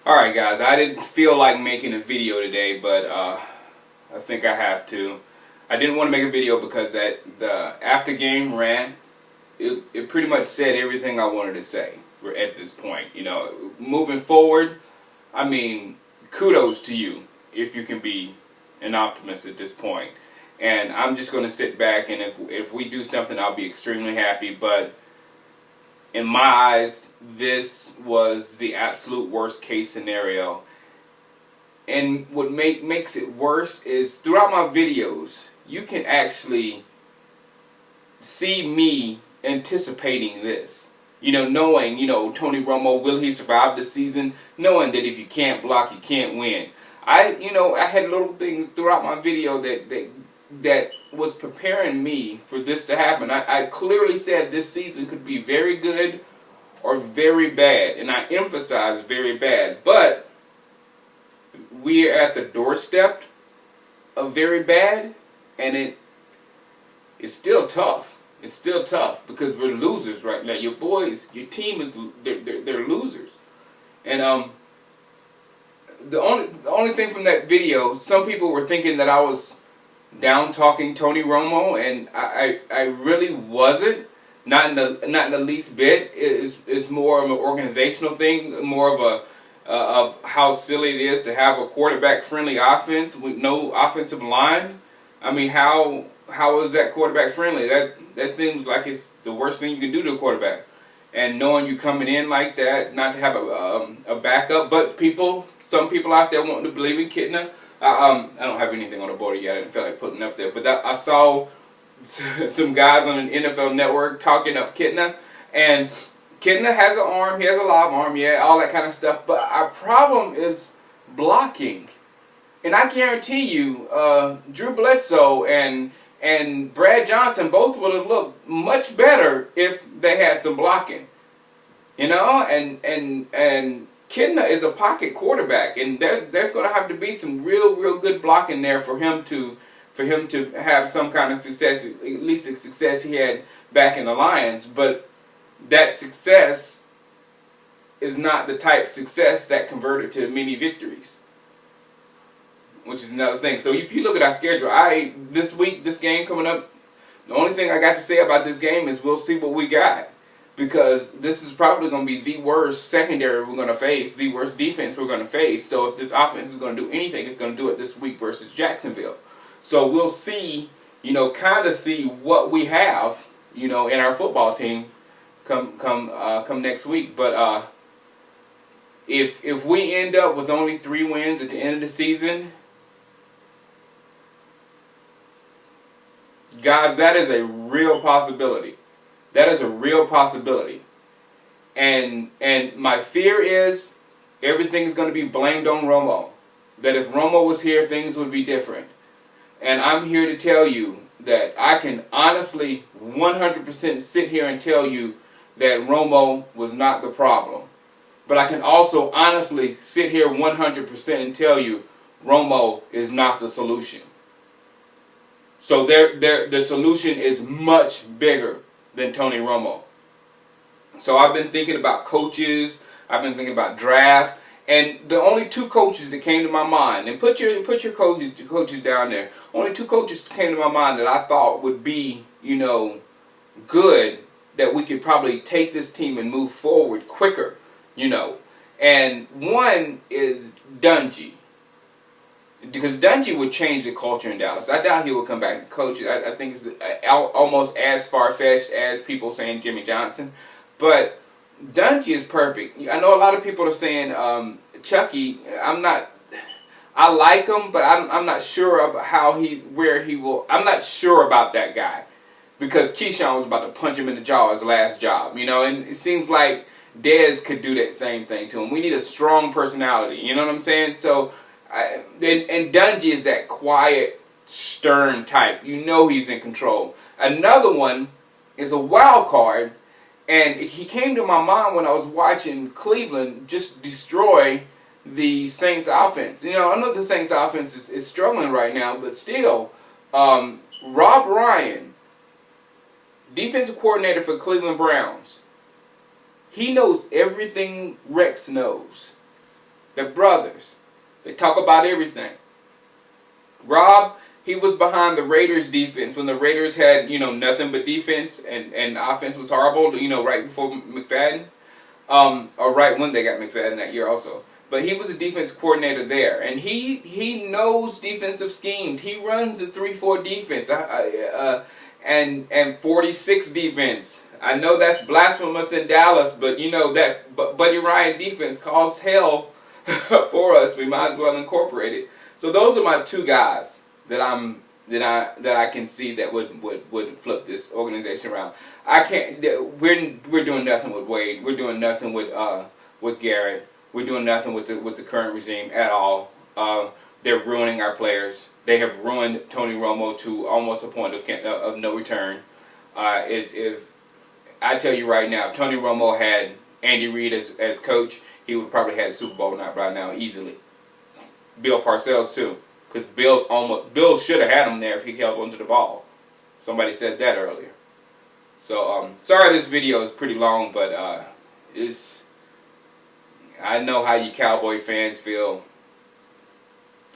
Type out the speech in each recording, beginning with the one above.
Alright guys, I didn't feel like making a video today, but I think I have to. I didn't want to make a video because the after game rant, it pretty much said everything I wanted to say at this point. You know, moving forward, I mean, kudos to you if you can be an optimist at this point. And I'm just going to sit back, and if we do something, I'll be extremely happy. But in my eyes, this was the absolute worst case scenario. And what makes it worse is throughout my videos, you can actually see me anticipating this. You know, knowing, Tony Romo, will he survive the season? Knowing that if you can't block, you can't win. I had little things throughout my video that was preparing me for this to happen. I clearly said this season could be very good or very bad, and I emphasize very bad. But we are at the doorstep of very bad, and it's still tough. It's still tough because we're losers right now. Your boys, your team is they're losers, and the only thing from that video, some people were thinking that I was down talking Tony Romo, and I really wasn't. Not in the least bit. It's more of an organizational thing, more of of how silly it is to have a quarterback-friendly offense with no offensive line. I mean, how is that quarterback-friendly? That seems like it's the worst thing you can do to a quarterback. And knowing you coming in like that, not to have a backup, but some people out there wanting to believe in Kitna. I don't have anything on the board yet. I didn't feel like putting it up there, but I saw some guys on an NFL network talking up Kitna, and Kitna has an arm, he has a live arm, yeah, all that kind of stuff, but our problem is blocking. And I guarantee you, Drew Bledsoe and Brad Johnson both would have looked much better if they had some blocking. You know, and Kitna is a pocket quarterback, and there's going to have to be some real good blocking there for him to have some kind of success, at least the success he had back in the Lions. But that success is not the type of success that converted to many victories, which is another thing. So if you look at our schedule, this week, this game coming up, the only thing I got to say about this game is we'll see what we got. Because this is probably going to be the worst secondary we're going to face, the worst defense we're going to face. So if this offense is going to do anything, it's going to do it this week versus Jacksonville. So we'll see, kind of see what we have, in our football team come next week. But if we end up with only 3 wins at the end of the season, guys, that is a real possibility. That is a real possibility. And my fear is everything is going to be blamed on Romo. That if Romo was here, things would be different. And I'm here to tell you that I can honestly 100% sit here and tell you that Romo was not the problem. But I can also honestly sit here 100% and tell you Romo is not the solution. So the solution is much bigger than Tony Romo. So I've been thinking about coaches, I've been thinking about draft, and the only 2 coaches that came to my mind, and put your coaches down there, only 2 coaches came to my mind that I thought would be, good, that we could probably take this team and move forward quicker, And one is Dungy. Because Dungy would change the culture in Dallas. I doubt he would come back and coach it. I think it's almost as far-fetched as people saying Jimmy Johnson. But Dungy is perfect. I know a lot of people are saying Chucky. I like him, but I'm not sure of where he will. I'm not sure about that guy. Because Keyshawn was about to punch him in the jaw his last job. And it seems like Dez could do that same thing to him. We need a strong personality. You know what I'm saying? So. And Dungy is that quiet, stern type. He's in control. Another one is a wild card, and he came to my mind when I was watching Cleveland just destroy the Saints offense. I know the Saints offense is struggling right now, but still, Rob Ryan, defensive coordinator for Cleveland Browns, he knows everything Rex knows. They're brothers. They talk about everything. Rob, he was behind the Raiders defense when the Raiders had, nothing but defense and the offense was horrible, right before McFadden. Or right when they got McFadden that year also. But he was a defense coordinator there, and he knows defensive schemes. He runs a 3-4 defense and 46 defense. I know that's blasphemous in Dallas, but that Buddy Ryan defense caused hell for us. We might as well incorporate it. So those are my two guys that I can see that would flip this organization around. I can't. We're doing nothing with Wade. We're doing nothing with Garrett. We're doing nothing with the current regime at all. They're ruining our players. They have ruined Tony Romo to almost a point of no return. If I tell you right now, if Tony Romo had Andy Reid as coach, he would probably had a Super Bowl right now easily. Bill Parcells too, because Bill should have had him there if he held onto the ball. Somebody said that earlier. So sorry this video is pretty long, but I know how you Cowboy fans feel.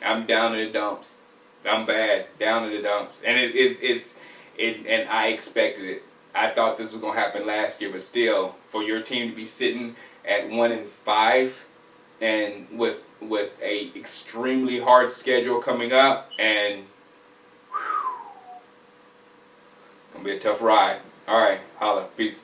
I'm down in the dumps. I'm bad, down in the dumps, and and I expected it. I thought this was gonna happen last year, but still, for your team to be sitting at 1-5 and with a extremely hard schedule coming up, and it's gonna be a tough ride. All right, holla, peace.